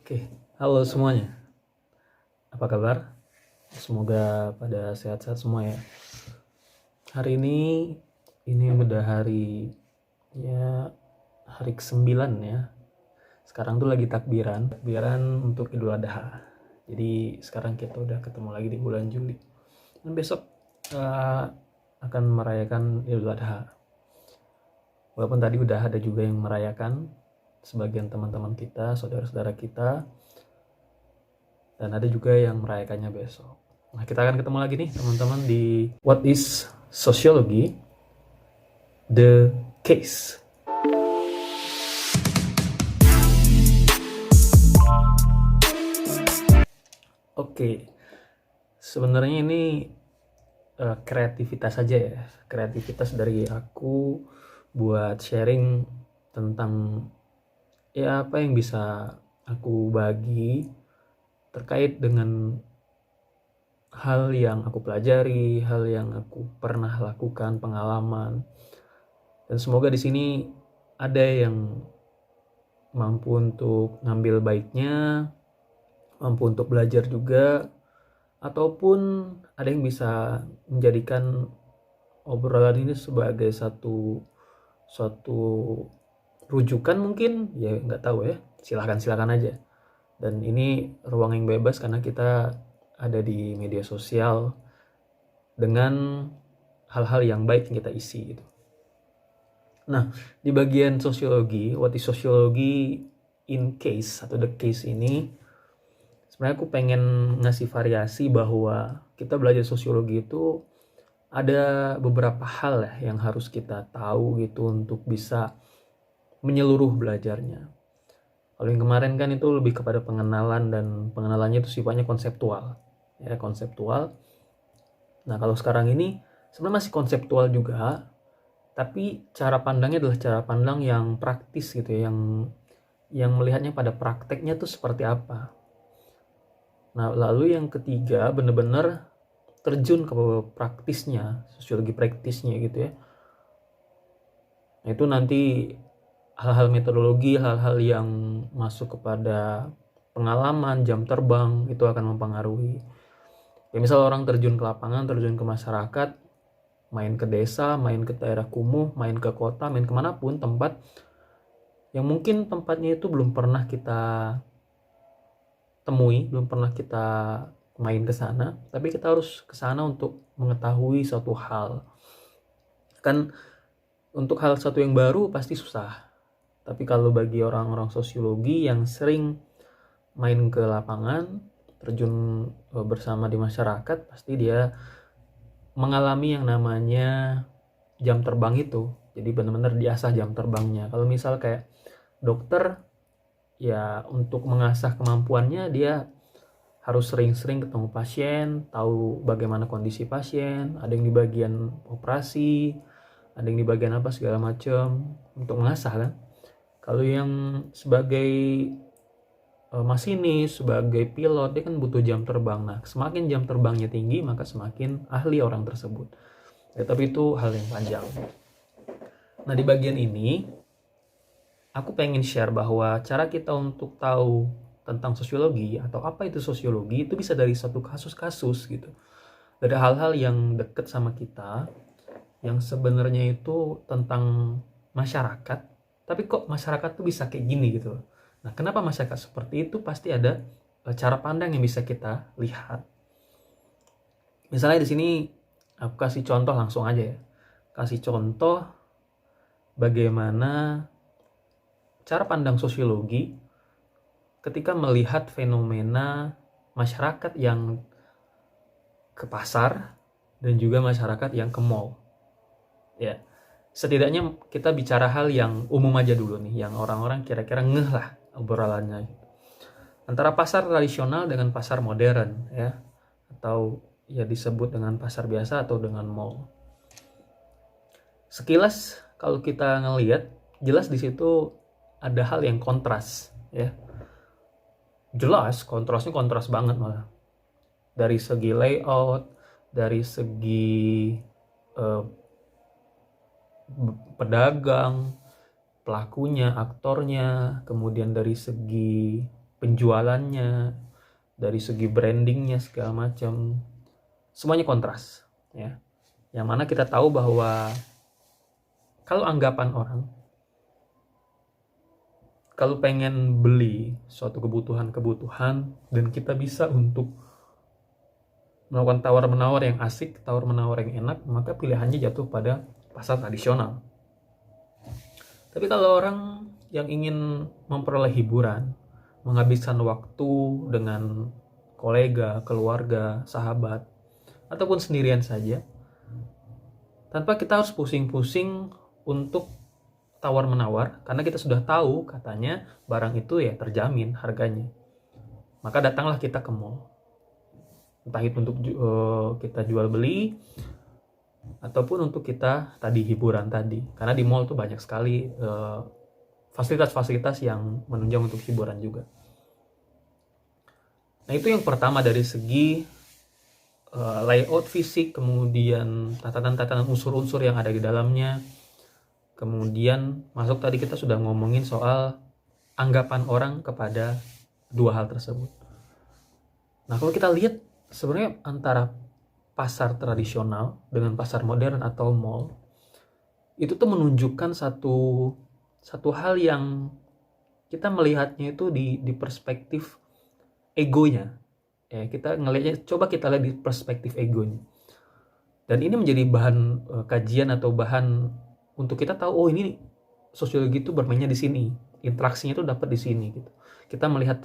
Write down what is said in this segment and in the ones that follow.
Oke, halo semuanya. Apa kabar? Semoga pada sehat-sehat semua ya. Hari ini udah hari ke-9 ya. Sekarang tuh lagi takbiran untuk Idul Adha. Jadi sekarang kita udah ketemu lagi di bulan Juli. Dan besok akan merayakan Idul Adha. Walaupun tadi udah ada juga yang merayakan, sebagian teman-teman kita, saudara-saudara kita, dan ada juga yang merayakannya besok. Nah, kita akan ketemu lagi nih teman-teman di What is Sociology? The Case. Oke, sebenarnya ini kreativitas saja ya. Kreativitas dari aku buat sharing tentang apa yang bisa aku bagi terkait dengan hal yang aku pelajari, hal yang aku pernah lakukan, pengalaman. Dan semoga di sini ada yang mampu untuk ngambil baiknya, mampu untuk belajar juga, ataupun ada yang bisa menjadikan obrolan ini sebagai suatu rujukan mungkin, ya nggak tahu ya, silakan aja. Dan ini ruang yang bebas karena kita ada di media sosial dengan hal-hal yang baik yang kita isi gitu. Nah, di bagian sosiologi, what is sociology in case atau the case ini, sebenarnya aku pengen ngasih variasi bahwa kita belajar sosiologi itu ada beberapa hal ya yang harus kita tahu gitu untuk bisa menyeluruh belajarnya. Kalau yang kemarin kan itu lebih kepada pengenalan, dan pengenalannya itu sifatnya konseptual. Ya, konseptual. Nah, kalau sekarang ini sebenarnya masih konseptual juga, tapi cara pandangnya adalah cara pandang yang praktis gitu ya, yang melihatnya pada prakteknya tuh seperti apa. Nah, lalu yang ketiga benar-benar terjun ke praktisnya, sosiologi praktisnya gitu ya. Nah, itu nanti hal-hal metodologi, hal-hal yang masuk kepada pengalaman, jam terbang, itu akan mempengaruhi. Ya, misal orang terjun ke lapangan, terjun ke masyarakat, main ke desa, main ke daerah kumuh, main ke kota, main kemanapun tempat yang mungkin tempatnya itu belum pernah kita temui, belum pernah kita main ke sana, tapi kita harus ke sana untuk mengetahui suatu hal. Kan untuk hal satu yang baru pasti susah. Tapi kalau bagi orang-orang sosiologi yang sering main ke lapangan, terjun bersama di masyarakat, pasti dia mengalami yang namanya jam terbang itu. Jadi benar-benar diasah jam terbangnya. Kalau misal kayak dokter, ya untuk mengasah kemampuannya dia harus sering-sering ketemu pasien, tahu bagaimana kondisi pasien, ada yang di bagian operasi, ada yang di bagian apa segala macam, untuk mengasah kan. Kalau yang sebagai masinis, sebagai pilot, dia kan butuh jam terbang. Nah, semakin jam terbangnya tinggi, maka semakin ahli orang tersebut. Ya, tapi itu hal yang panjang. Nah, di bagian ini, aku pengen share bahwa cara kita untuk tahu tentang sosiologi atau apa itu sosiologi itu bisa dari satu kasus-kasus gitu. Dari hal-hal yang deket sama kita, yang sebenarnya itu tentang masyarakat, tapi kok masyarakat tuh bisa kayak gini gitu. Nah, kenapa masyarakat seperti itu? Pasti ada cara pandang yang bisa kita lihat. Misalnya di sini aku kasih contoh langsung aja ya. Kasih contoh bagaimana cara pandang sosiologi ketika melihat fenomena masyarakat yang ke pasar dan juga masyarakat yang ke mall. Ya, setidaknya kita bicara hal yang umum aja dulu nih, yang orang-orang kira-kira ngeh lah obrolannya. Antara pasar tradisional dengan pasar modern ya, atau ya disebut dengan pasar biasa atau dengan mall. Sekilas kalau kita ngelihat, jelas di situ ada hal yang kontras ya. Jelas kontrasnya kontras banget malah. Dari segi layout, dari segi pedagang, pelakunya, aktornya, kemudian dari segi penjualannya, dari segi brandingnya segala macam, semuanya kontras ya. Yang mana kita tahu bahwa kalau anggapan orang, kalau pengen beli suatu kebutuhan dan kita bisa untuk melakukan tawar-menawar yang asik, tawar-menawar yang enak, maka pilihannya jatuh pada pasar tradisional. Tapi kalau orang yang ingin memperoleh hiburan, menghabiskan waktu dengan kolega, keluarga, sahabat, ataupun sendirian saja, tanpa kita harus pusing-pusing untuk tawar-menawar, karena kita sudah tahu katanya barang itu ya terjamin harganya. Maka datanglah kita ke mall. Entah itu untuk kita jual beli, ataupun untuk kita tadi hiburan tadi. Karena di mall tuh banyak sekali fasilitas-fasilitas yang menunjang untuk hiburan juga. Nah, itu yang pertama dari segi layout fisik, kemudian tatanan-tatanan unsur-unsur yang ada di dalamnya. Kemudian masuk tadi kita sudah ngomongin soal anggapan orang kepada dua hal tersebut. Nah, kalau kita lihat sebenarnya antara pasar tradisional dengan pasar modern atau mall, itu tuh menunjukkan satu hal yang kita melihatnya itu di perspektif egonya. Ya, kita ngelihatnya, coba kita lihat di perspektif egonya. Dan ini menjadi bahan kajian atau bahan untuk kita tahu, oh ini sosiologi itu bermainnya di sini, interaksinya itu dapat di sini gitu. Kita melihat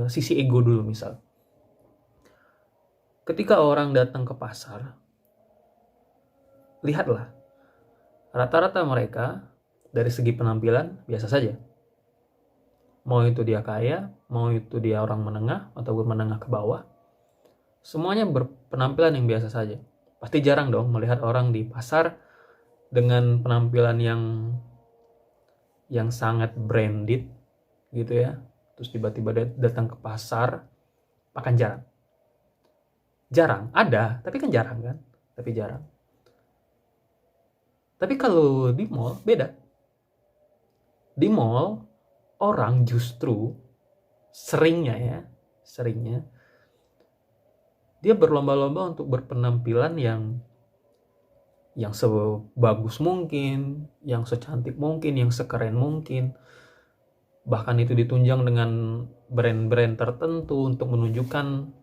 sisi ego dulu misal. Ketika orang datang ke pasar, lihatlah, rata-rata mereka dari segi penampilan biasa saja. Mau itu dia kaya, mau itu dia orang menengah ataupun menengah ke bawah, semuanya berpenampilan yang biasa saja. Pasti jarang dong melihat orang di pasar dengan penampilan yang sangat branded gitu ya. Terus tiba-tiba datang ke pasar, bahkan jarang. Jarang, ada, tapi kan jarang kan? Tapi jarang. Tapi kalau di mall beda. Di mall orang justru seringnya dia berlomba-lomba untuk berpenampilan yang sebagus mungkin, yang secantik mungkin, yang sekeren mungkin. Bahkan itu ditunjang dengan brand-brand tertentu untuk menunjukkan,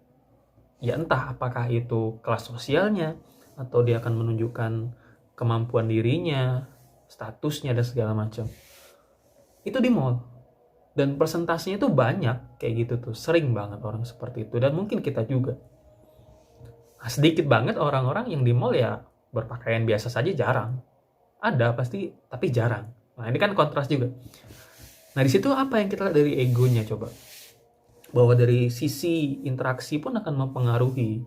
ya entah apakah itu kelas sosialnya, atau dia akan menunjukkan kemampuan dirinya, statusnya, dan segala macam. Itu di mall. Dan persentasenya itu banyak kayak gitu tuh, sering banget orang seperti itu. Dan mungkin kita juga. Nah, sedikit banget orang-orang yang di mall ya berpakaian biasa saja, jarang. Ada pasti, tapi jarang. Nah, ini kan kontras juga. Nah, di situ apa yang kita lihat dari egonya coba? Bahwa dari sisi interaksi pun akan mempengaruhi.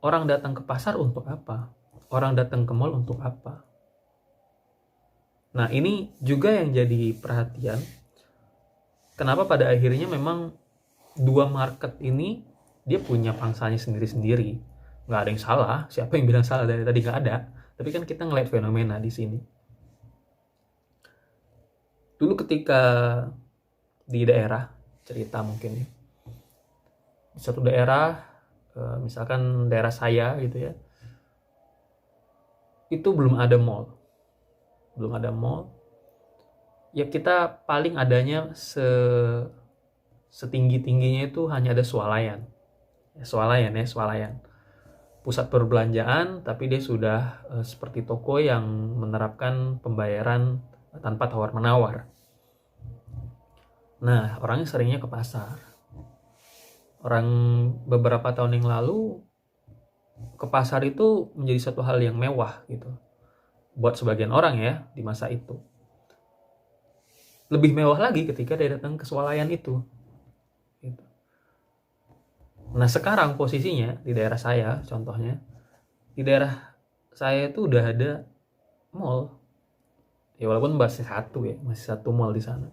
Orang datang ke pasar untuk apa? Orang datang ke mall untuk apa? Nah, ini juga yang jadi perhatian. Kenapa pada akhirnya memang dua market ini dia punya pangsanya sendiri-sendiri. Nggak ada yang salah. Siapa yang bilang salah dari tadi? Nggak ada. Tapi kan kita ngeliat fenomena di sini. Dulu ketika di daerah, cerita mungkin ya, di satu daerah, misalkan daerah saya gitu ya, itu belum ada mall. Ya kita paling adanya setinggi-tingginya itu hanya ada swalayan. Pusat perbelanjaan, tapi dia sudah seperti toko yang menerapkan pembayaran tanpa tawar-menawar. Nah, orangnya seringnya ke pasar. Orang beberapa tahun yang lalu ke pasar itu menjadi satu hal yang mewah gitu. Buat sebagian orang ya di masa itu. Lebih mewah lagi ketika dia datang ke swalayan itu. Gitu. Nah, sekarang posisinya di daerah saya, contohnya, di daerah saya itu udah ada mall. Ya walaupun masih satu mall di sana.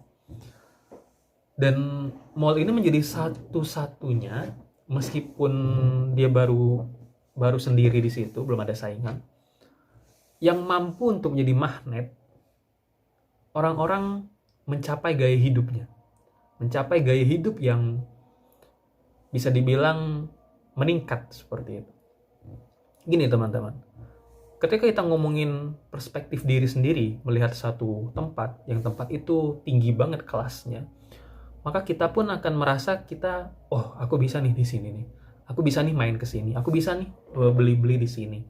Dan mall ini menjadi satu-satunya, meskipun dia baru sendiri di situ, belum ada saingan, yang mampu untuk menjadi magnet orang-orang mencapai gaya hidupnya. mencapai gaya hidup yang bisa dibilang meningkat seperti itu. Gini teman-teman, ketika kita ngomongin perspektif diri sendiri, melihat satu tempat, yang tempat itu tinggi banget kelasnya, maka kita pun akan merasa kita, oh aku bisa nih di sini nih, aku bisa nih main ke sini, aku bisa nih beli-beli di sini.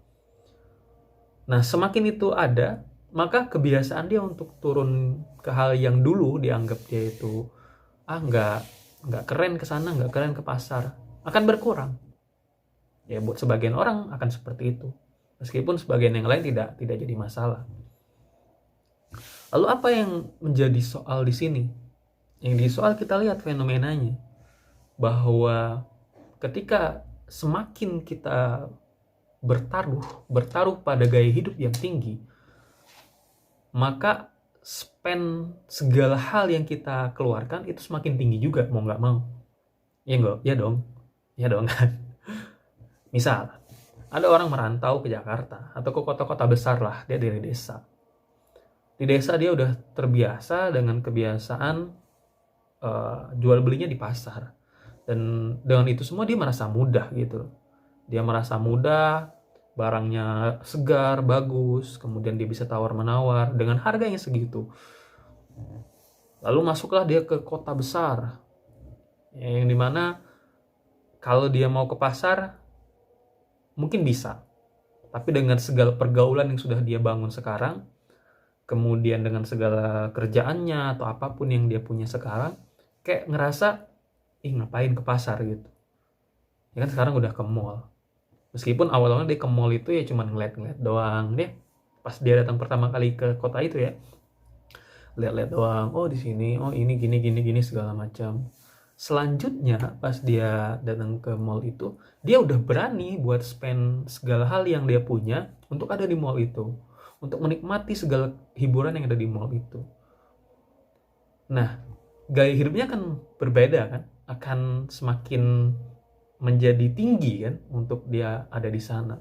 Nah, semakin itu ada, maka kebiasaan dia untuk turun ke hal yang dulu dianggap dia itu nggak keren ke sana, nggak keren ke pasar, akan berkurang. Ya buat sebagian orang akan seperti itu, meskipun sebagian yang lain tidak jadi masalah. Lalu apa yang menjadi soal di sini? Yang di soal kita lihat fenomenanya, bahwa ketika semakin kita bertaruh pada gaya hidup yang tinggi, maka spend segala hal yang kita keluarkan itu semakin tinggi juga, mau nggak mau. Ya enggak? Ya dong kan. Misal, ada orang merantau ke Jakarta atau ke kota-kota besar lah, dia dari desa. Di desa dia udah terbiasa dengan kebiasaan jual belinya di pasar. Dan dengan itu semua dia merasa mudah gitu. Dia merasa mudah, barangnya segar, bagus, kemudian dia bisa tawar-menawar dengan harga yang segitu. Lalu masuklah dia ke kota besar, yang dimana kalau dia mau ke pasar, mungkin bisa. Tapi dengan segala pergaulan yang sudah dia bangun sekarang, kemudian dengan segala kerjaannya atau apapun yang dia punya sekarang, kayak ngerasa, ngapain ke pasar gitu. Ya kan sekarang udah ke mall. Meskipun awal-awalnya dia ke mall itu ya cuma ngeliat-ngeliat doang. Dia pas dia datang pertama kali ke kota itu ya, lihat-lihat doang. Oh di sini, oh ini gini segala macam. Selanjutnya pas dia datang ke mall itu, dia udah berani buat spend segala hal yang dia punya untuk ada di mall itu, untuk menikmati segala hiburan yang ada di mall itu. Nah, gaya hidupnya akan berbeda kan, akan semakin menjadi tinggi kan untuk dia ada di sana.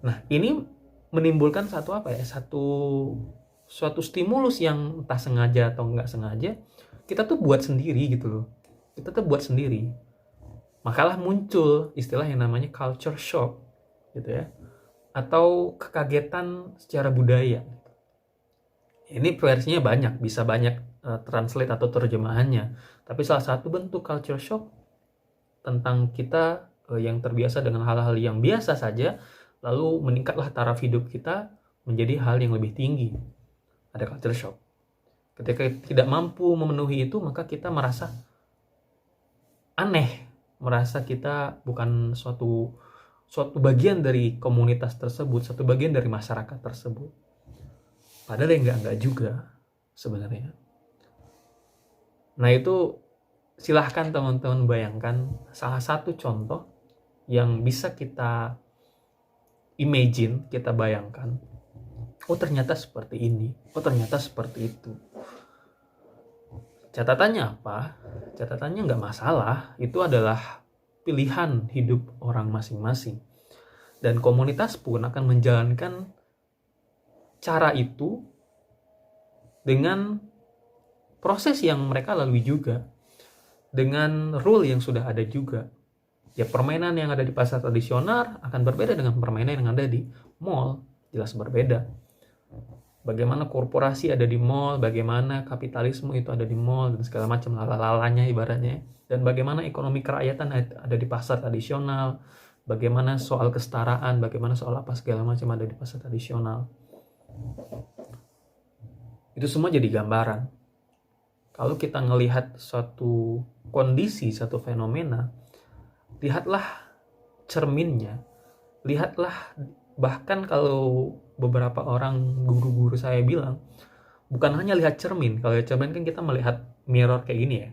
Nah, ini menimbulkan suatu stimulus yang entah sengaja atau nggak sengaja kita tuh buat sendiri gitu loh. Kita tuh buat sendiri. Makalah muncul istilah yang namanya culture shock gitu ya, atau kekagetan secara budaya. Ini versinya banyak, bisa banyak translate atau terjemahannya. Tapi salah satu bentuk culture shock tentang kita yang terbiasa dengan hal-hal yang biasa saja, lalu meningkatlah taraf hidup kita menjadi hal yang lebih tinggi. Ada culture shock. Ketika tidak mampu memenuhi itu, maka kita merasa aneh, merasa kita bukan suatu bagian dari komunitas tersebut, satu bagian dari masyarakat tersebut. Padahal ya enggak juga sebenarnya. Nah itu silahkan teman-teman bayangkan salah satu contoh yang bisa kita imagine, kita bayangkan. Oh ternyata seperti ini, oh ternyata seperti itu. Catatannya apa? Catatannya nggak masalah, itu adalah pilihan hidup orang masing-masing. Dan komunitas pun akan menjalankan cara itu dengan proses yang mereka lalui juga, dengan rule yang sudah ada juga. Ya permainan yang ada di pasar tradisional akan berbeda dengan permainan yang ada di mall, jelas berbeda. Bagaimana korporasi ada di mall, bagaimana kapitalisme itu ada di mall, dan segala macam lalalanya ibaratnya. Dan bagaimana ekonomi kerakyatan ada di pasar tradisional, bagaimana soal kesetaraan, bagaimana soal apa segala macam ada di pasar tradisional. Itu semua jadi gambaran. Kalau kita ngelihat suatu kondisi, satu fenomena, lihatlah cerminnya, lihatlah. Bahkan kalau beberapa orang guru-guru saya bilang, bukan hanya lihat cermin. Kalau lihat cermin kan kita melihat mirror kayak gini ya,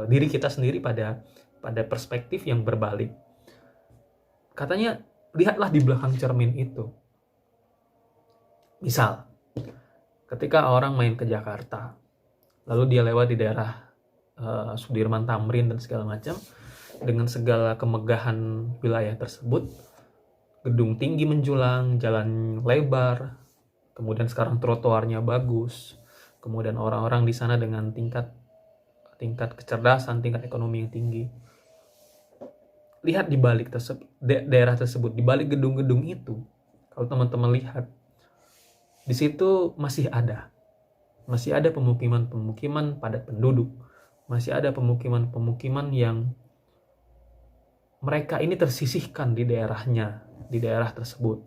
diri kita sendiri pada perspektif yang berbalik. Katanya lihatlah di belakang cermin itu. Misal ketika orang main ke Jakarta, lalu dia lewat di daerah Sudirman Tamrin dan segala macam, dengan segala kemegahan wilayah tersebut, gedung tinggi menjulang, jalan lebar, kemudian sekarang trotoarnya bagus, kemudian orang-orang di sana dengan tingkat kecerdasan, tingkat ekonomi yang tinggi. Lihat di balik daerah tersebut, di balik gedung-gedung itu, kalau teman-teman lihat, di situ masih ada pemukiman padat penduduk, masih ada pemukiman yang mereka ini tersisihkan di daerahnya, di daerah tersebut.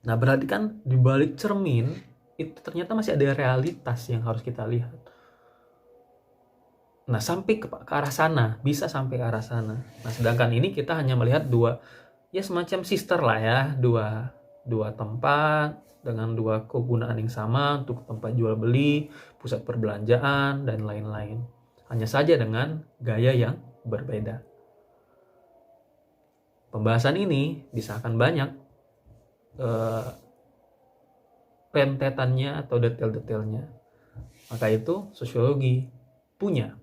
Nah, berarti kan di balik cermin itu ternyata masih ada realitas yang harus kita lihat. Nah, sampai ke arah sana, bisa sampai ke arah sana. Nah, sedangkan ini kita hanya melihat semacam sister lah ya, dua tempat dengan dua kegunaan yang sama untuk tempat jual beli, pusat perbelanjaan, dan lain-lain. Hanya saja dengan gaya yang berbeda. Pembahasan ini bisa akan banyak rentetannya atau detail-detailnya. Maka itu sosiologi punya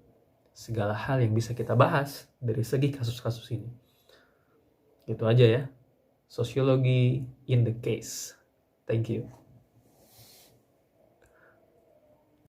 segala hal yang bisa kita bahas dari segi kasus-kasus ini. Itu aja ya. Sosiologi in the case. Thank you.